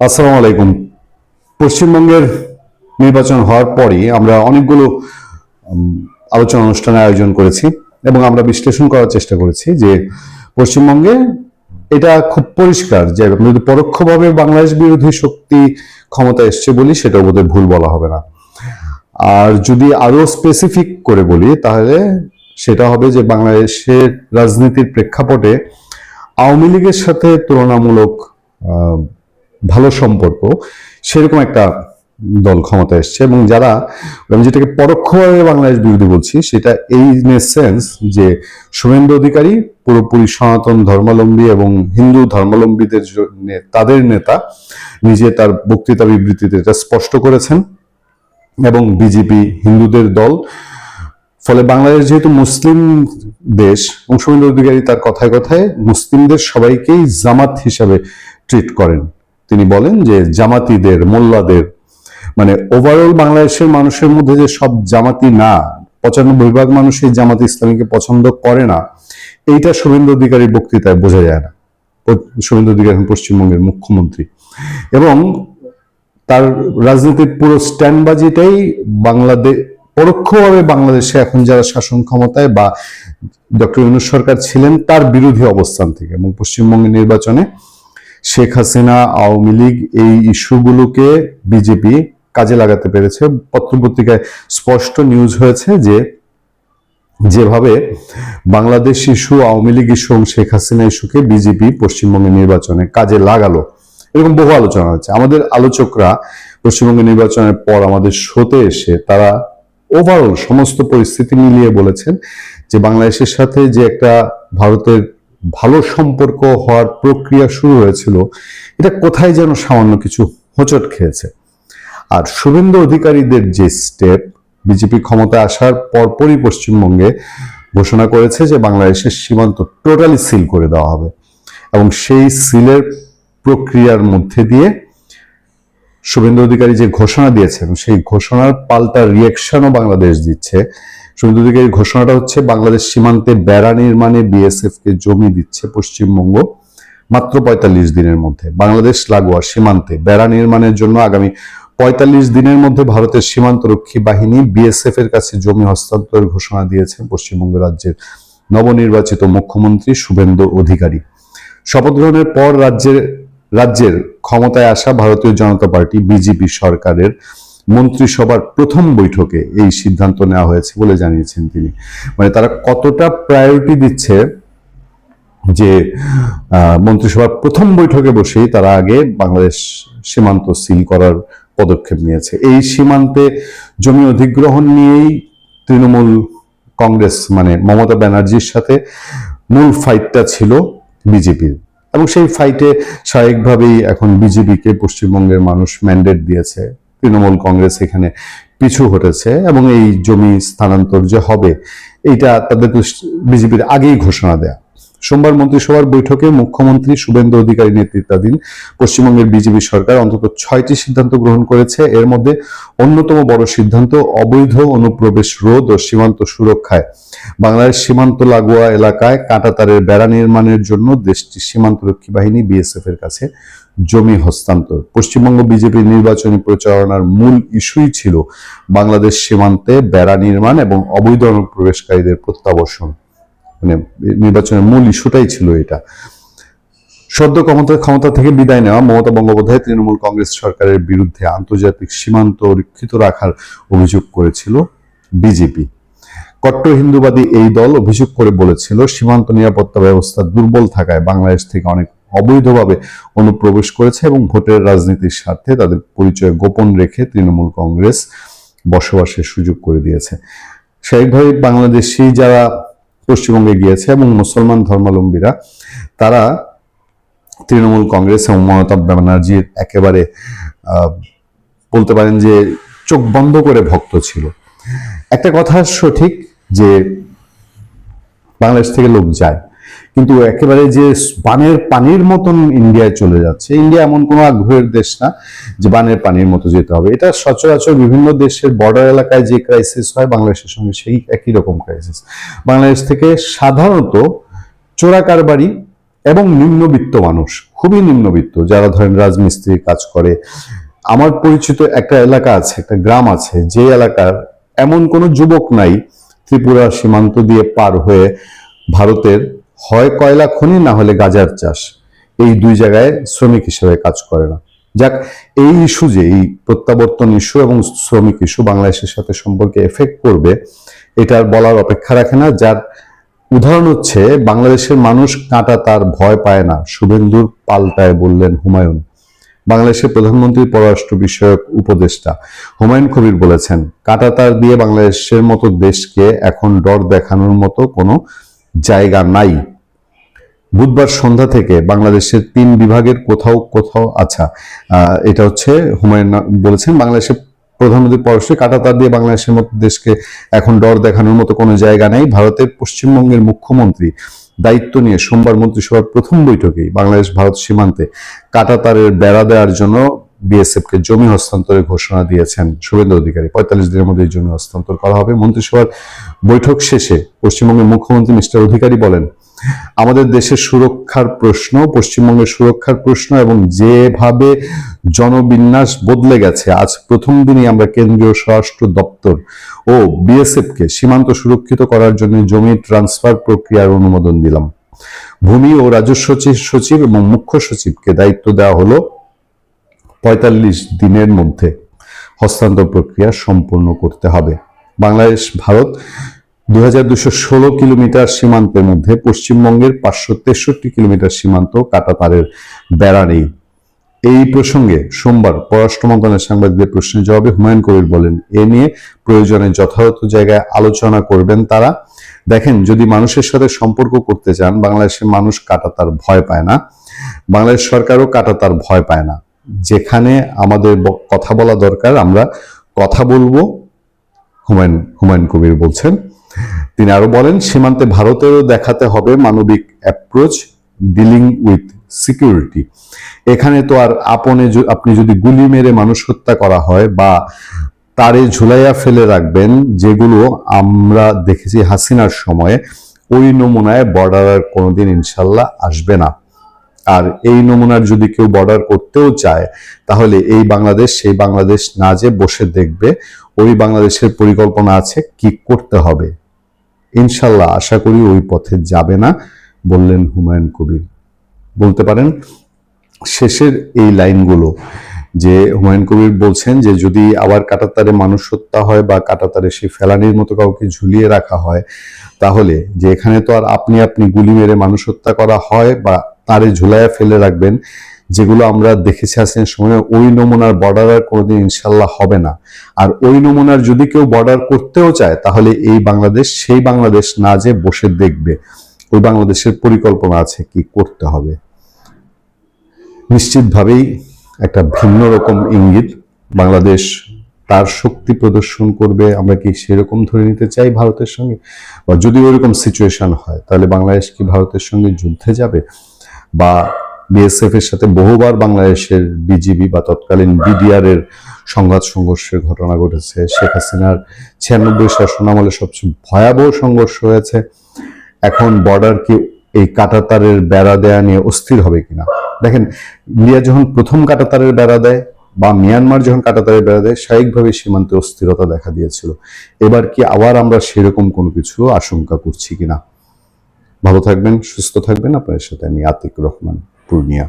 আসসালামু আলাইকুম। পশ্চিমবঙ্গের নির্বাচন হওয়ার পরই আমরা অনেকগুলো আলোচনা অনুষ্ঠানের আয়োজন করেছি এবং আমরা বিশ্লেষণ করার চেষ্টা করেছি যে পশ্চিমবঙ্গে এটা খুব পরিষ্কার যে যদি পরোক্ষভাবে বাংলাদেশ বিরোধী শক্তি ক্ষমতা এসছে বলি সেটা বোধহয় ভুল বলা হবে না। আর যদি আরো স্পেসিফিক করে বলি তাহলে সেটা হবে যে বাংলাদেশের রাজনীতির প্রেক্ষাপটে আওয়ামী লীগের সাথে তুলনামূলক ভালো সম্পর্ক সেরকম একটা দল ক্ষমতা এসছে এবং যারা আমি যেটাকে পরোক্ষভাবে বাংলাদেশ বিরোধী বলছি সেটা এই সেন্স যে শুভেন্দু অধিকারী পুরোপুরি সনাতন ধর্মাবলম্বী এবং হিন্দু ধর্মাবলম্বীদের তাদের নেতা নিজে তার বক্তৃতা বিবৃতিতে এটা স্পষ্ট করেছেন এবং বিজেপি হিন্দুদের দল। ফলে বাংলাদেশ যেহেতু মুসলিম দেশ এবং শুভেন্দু অধিকারী তার কথায় কথায় মুসলিমদের সবাইকেই জামাত হিসাবে ট্রিট করেন। তিনি বলেন যে জামাতিদের মোল্লাদের মানে ওভারঅল বাংলাদেশের মানুষের মধ্যে যে সব জামাতি না, 95% মানুষ এই জামাত ইসলামীকে পছন্দ করে না, এইটা শুভেন্দু অধিকারীর বক্তৃতায় বোঝা যায় না। শুভেন্দু অধিকারী পশ্চিমবঙ্গের মুখ্যমন্ত্রী এবং তার রাজনীতির পুরো স্ট্যান্ডবাজিটাই বাংলাদেশ পরোক্ষভাবে বাংলাদেশে এখন যারা শাসন ক্ষমতায় বা ডক্টর ইউনূস সরকার ছিলেন তার বিরোধী অবস্থান থেকে। এবং পশ্চিমবঙ্গের নির্বাচনে শেখ হাসিনা, আওয়ামী লীগ এই ইস্যুগুলোকে বিজেপি কাজে লাগাতে পেরেছে। পত্রপত্রিকায় স্পষ্ট নিউজ হয়েছে যে যেভাবে বাংলাদেশ ইস্যু, আওয়ামী লীগ ইস্যু এবং শেখ হাসিনা ইস্যুকে বিজেপি পশ্চিমবঙ্গের নির্বাচনে কাজে লাগালো, এরকম বহু আলোচনা হচ্ছে। আমাদের আলোচকরা পশ্চিমবঙ্গের নির্বাচনের পর আমাদের শোতে এসে তারা ওভারঅল সমস্ত পরিস্থিতি মিলিয়ে বলেছেন যে বাংলাদেশের সাথে যে একটা ভারতের ভালো সম্পর্ক হওয়ার প্রক্রিয়া শুরু হয়েছিল এটা কোথায় যেন সামান্য কিছু হোঁচট খেয়েছে। আর শুভেন্দু অধিকারীদের যে স্টেপ, বিজেপি ক্ষমতায় আসার পরপরই পশ্চিমবঙ্গে ঘোষণা করেছে যে বাংলাদেশের সীমান্ত টোটালি সিল করে দেওয়া হবে এবং সেই সিলের প্রক্রিয়ার মধ্যে দিয়ে শুভেন্দু অধিকারী যে ঘোষণা দিয়েছেন সেই ঘোষণার পাল্টা রিয়াকশনও বাংলাদেশ দিচ্ছে। শুভেন্দু অধিকারীর ঘোষণাটা হচ্ছে বাংলাদেশ সীমান্তে বেড়া নির্মাণে বিএসএফ কে জমি দিচ্ছে পশ্চিমবঙ্গ মাত্র 45 দিনের মধ্যে। বাংলাদেশ লাগোয়া সীমান্তে বেড়া নির্মাণের জন্য আগামী 45 দিনের মধ্যে ভারতের সীমান্তরক্ষী বাহিনী বিএসএফ এর কাছে জমি হস্তান্তরের ঘোষণা দিয়েছেন পশ্চিমবঙ্গ রাজ্যের নবনির্বাচিত মুখ্যমন্ত্রী শুভেন্দু অধিকারী। শপথ গ্রহণের পর রাজ্যের ক্ষমতায় আসা ভারতীয় জনতা পার্টি বিজেপি সরকারের মন্ত্রিসভার প্রথম বৈঠকে এই সিদ্ধান্ত নেওয়া হয়েছে বলে জানিয়েছেন তিনি। মানে তারা কতটা প্রায়োরিটি দিচ্ছে যে মন্ত্রিসভার প্রথম বৈঠকে বসেই তারা আগে বাংলাদেশ সীমান্ত সিল করার পদক্ষেপ নিয়েছে। এই সীমান্তে জমি অধিগ্রহণ নিয়েই তৃণমূল কংগ্রেস মানে মমতা ব্যানার্জির সাথে মূল ফাইটটা ছিল বিজেপির এবং সেই ফাইটে স্বাভাবিকভাবেই এখন বিজেপিকে পশ্চিমবঙ্গের মানুষ ম্যান্ডেট দিয়েছে। তৃণমূল কংগ্রেস এখানে পিছু হটেছে এবং এই জমি স্থানান্তর যে হবে এইটা তাদের বিজেপির আগেই ঘোষণা দেয়া। সোমবার মন্ত্রিসভার বৈঠকে মুখ্যমন্ত্রী শুভেন্দু অধিকারী নেতৃত্বাধীন পশ্চিমবঙ্গের বিজেপি সরকার অন্তত 6টি সিদ্ধান্ত গ্রহণ করেছে। এর মধ্যে অন্যতম বড় সিদ্ধান্ত অবৈধ অনুপ্রবেশ রোধ ও সীমান্ত সুরক্ষায় বাংলাদেশ সীমান্ত লাগোয়া এলাকায় কাঁটাতারের বেড়া নির্মাণের জন্য দেশটির সীমান্তরক্ষী বাহিনী বিএসএফ এর কাছে জমি হস্তান্তর। পশ্চিমবঙ্গ বিজেপির নির্বাচনী প্রচারণার মূল ইস্যুই ছিল বাংলাদেশ সীমান্তে বেড়া নির্মাণ এবং অবৈধ অনুপ্রবেশকারীদের প্রত্যাবর্ষণ। মানে নির্বাচনের মূল ইস্যুটাই ছিল এটা। সদ্য ক্ষমতা থেকে বিদায় নেওয়া মমতা বন্দ্যোপাধ্যায় তৃণমূল কংগ্রেস সরকারের বিরুদ্ধে আন্তর্জাতিক সীমান্ত রক্ষিত রাখার অভিযোগ করেছিল বিজেপি। কট্টর হিন্দুবাদী এই দল অভিযোগ করে বলেছিল সীমান্ত নিরাপত্তা ব্যবস্থা দুর্বল থাকায় বাংলাদেশ থেকে অনেক অবৈধভাবে অনুপ্রবেশ করেছে এবং ভোটের রাজনীতির স্বার্থে তাদের পরিচয় গোপন রেখে তৃণমূল কংগ্রেস বসবাসের সুযোগ করে দিয়েছে। স্বাভাবিকভাবে বাংলাদেশি যারা পশ্চিমবঙ্গে গিয়েছে এবং মুসলমান ধর্মাবলম্বীরা তারা তৃণমূল কংগ্রেস এবং মমতা ব্যানার্জির একেবারে বলতে পারেন যে চোখ বন্ধ করে ভক্ত ছিল। একটা কথা সঠিক যে বাংলাদেশ থেকে লোক যায়, কিন্তু একেবারে যে বানের পানির মতন ইন্ডিয়ায় চলে যাচ্ছে, ইন্ডিয়া এমন কোনো আগ্রহের দেশ না যে বানের পানির মতো যেতে হবে। এটা সচরাচর বিভিন্ন দেশের বর্ডার এলাকায় যে ক্রাইসিস হয় বাংলাদেশের সঙ্গে সেই একই রকম ক্রাইসিস। বাংলাদেশ থেকে সাধারণত চোরা কারবারি এবং নিম্নবিত্ত মানুষ, খুবই নিম্নবিত্ত, যারা ধরেন রাজমিস্ত্রি কাজ করে। আমার পরিচিত একটা এলাকা আছে, একটা গ্রাম আছে, যে এলাকার এমন কোনো যুবক নাই ত্রিপুরা সীমান্ত দিয়ে পার হয়ে ভারতের হয় কয়লা খনি না হলে গাজার চাষ, এই দুই জায়গায় শ্রমিক হিসেবে কাজ করে না। যাক, এই ইস্যু, যে এই প্রত্যাবর্তন ইস্যু এবং শ্রমিক ইস্যু বাংলাদেশের সাথে সম্পর্কে এফেক্ট করবে, এটার বলার অপেক্ষা রাখে না। যার উদাহরণ হচ্ছে, বাংলাদেশের মানুষ কাঁটা তার ভয় পায় না, শুভেন্দুর পাল্টায় বললেন হুমায়ুন। বাংলাদেশের প্রধানমন্ত্রীর পররাষ্ট্র বিষয়ক উপদেষ্টা হুমায়ুন কবির বলেছেন, কাঁটাতার দিয়ে বাংলাদেশের মতো দেশকে এখন ডর দেখানোর মতো কোনো জায়গা নাই। বুধবার সন্ধ্যা থেকে বাংলাদেশের 3 বিভাগের কোথাও কোথাও, আচ্ছা, এটা হচ্ছে হুমায়ুন বলেছেন, বাংলাদেশের প্রধানমন্ত্রী পররাষ্ট্র, কাঁটাতার দিয়ে বাংলাদেশের মতো দেশকে এখন ডর দেখানোর মতো কোনো জায়গা নেই। ভারতের পশ্চিমবঙ্গের মুখ্যমন্ত্রী দায়িত্ব নিয়ে সোমবার মন্ত্রিসভার প্রথম বৈঠকেই বাংলাদেশ ভারত সীমান্তে কাঁটাতারের বেড়া দেওয়ার জন্য বিএসএফ কে জমি হস্তান্তরের ঘোষণা দিয়েছেন শুভেন্দু অধিকারী। 45 দিনের মধ্যে এই জমি হস্তান্তর করা হবে। মন্ত্রিসভার বৈঠক শেষে পশ্চিমবঙ্গের মুখ্যমন্ত্রী মিস্টার অধিকারী বলেন, আমাদের দেশের সুরক্ষার প্রশ্ন, পশ্চিমবঙ্গের সুরক্ষার প্রশ্ন এবং যেভাবে জনবিন্যাস বদলে গেছে, আজ প্রথম দিনই আমরা কেন্দ্রীয় স্বরাষ্ট্র দপ্তর ও বিএসএফ কে সীমান্ত সুরক্ষিত করার জন্য জমি ট্রান্সফার প্রক্রিয়ার অনুমোদন দিলাম। ভূমি ও রাজস্ব সচিব এবং মুখ্য সচিবকে দায়িত্ব দেওয়া হলো 45 দিনের মধ্যে হস্তান্তর প্রক্রিয়া সম্পূর্ণ করতে হবে। বাংলাদেশ ভারত 2216 কিলোমিটার সীমান্তের মধ্যে পশ্চিমবঙ্গের 563 কিলোমিটার সীমান্ত কাঁটাতারের বেড়া নেই। এই প্রসঙ্গে সোমবার পররাষ্ট্র মন্ত্রণালয়ের সাংবাদিকদের প্রশ্নের জবাবে হুমায়ুন কবির বলেন, এ নিয়ে প্রয়োজনে যথাযথ জায়গায় আলোচনা করবেন তারা। দেখেন, যদি মানুষের সাথে সম্পর্ক করতে চান, বাংলাদেশের মানুষ কাঁটাতার ভয় পায় না, বাংলাদেশ সরকারও কাঁটাতার ভয় পায় না। যেখানে আমাদের কথা বলা দরকার আমরা কথা বলবো, হুমায়ুন কবির বলছেন। তিনি আরো বলেন, সীমান্তে ভারতেরও দেখাতে হবে মানবিক অ্যাপ্রোচ ডিলিং উইথ সিকিউরিটি। এখানে তো আর আপনি যদি গুলি মেরে মানুষ হত্যা করা হয় বা তারে ঝুলাইয়া ফেলে রাখবেন, যেগুলো আমরা দেখেছি হাসিনার সময়ে, ওই নমুনায় বর্ডার আর কোনোদিন ইনশাল্লাহ আসবে না। আর এই নমুনার যদি কেউ বর্ডার করতেও চায়, তাহলে এই বাংলাদেশ সেই বাংলাদেশ না যে বসে দেখবে, ওই বাংলাদেশের পরিকল্পনা আছে কি করতে হবে। ইনশাল্লাহ আশা করি ওই পথে যাবে না, বললেন হুমায়ুন কবির। বলতে পারেন শেষের এই লাইনগুলো, যে হুমায়ুন কবির বলছেন যে যদি আবার কাঁটাতারে মানুষ হত্যা হয় বা কাঁটাতারে সেই ফেলানির মতো কাউকে ঝুলিয়ে রাখা হয়, তাহলে যে এখানে তো আর আপনি গুলি মেরে মানুষ হত্যা করা হয় বা তারে ঝুলাইয়া ফেলে রাখবেন, যেগুলো আমরা দেখেছি হাসিনার সময়, ওই নমুনার বর্ডার আর কোনোদিন ইনশাল্লাহ হবে না। আর ওই নমুনার যদি কেউ বর্ডার করতেও চায়, তাহলে এই বাংলাদেশ সেই বাংলাদেশ না যে বসে দেখবে, ওই বাংলাদেশের পরিকল্পনা আছে কি করতে হবে। নিশ্চিতভাবেই একটা ভিন্ন রকম ইঙ্গিত। বাংলাদেশ তার শক্তি প্রদর্শন করবে, আমরা কি সেরকম ধরে নিতে চাই ভারতের সঙ্গে? বা যদি ওইরকম সিচুয়েশন হয়, তাহলে বাংলাদেশ কি ভারতের সঙ্গে যুদ্ধে যাবে? বা বিএসএফ এর সাথে বহুবার বাংলাদেশের বিজিবি বা তৎকালীন বিডিআর এর সংঘাত সংঘর্ষের ঘটনা ঘটেছে। শেখ হাসিনার 96 শাসনামলে সবচেয়ে ভয়াবহ সংঘর্ষ হয়েছে। এখন বর্ডার কি এই কাঁটাতারের বেড়া দেয়া নিয়ে অস্থির হবে কিনা? দেখেন, ইন্ডিয়া যখন প্রথম কাঁটাতারের বেড়া দেয় বা মিয়ানমার যখন কাঁটাতারের বেড়া দেয়, স্বাভাবিকভাবে সীমান্তে অস্থিরতা দেখা দিয়েছিল। এবার কি আবার আমরা সেরকম কোনো কিছু আশঙ্কা করছি কিনা? ভালো থাকবেন, সুস্থ থাকবেন। আপনার সাথে আমি আতিক রহমান, পূর্ণিয়া।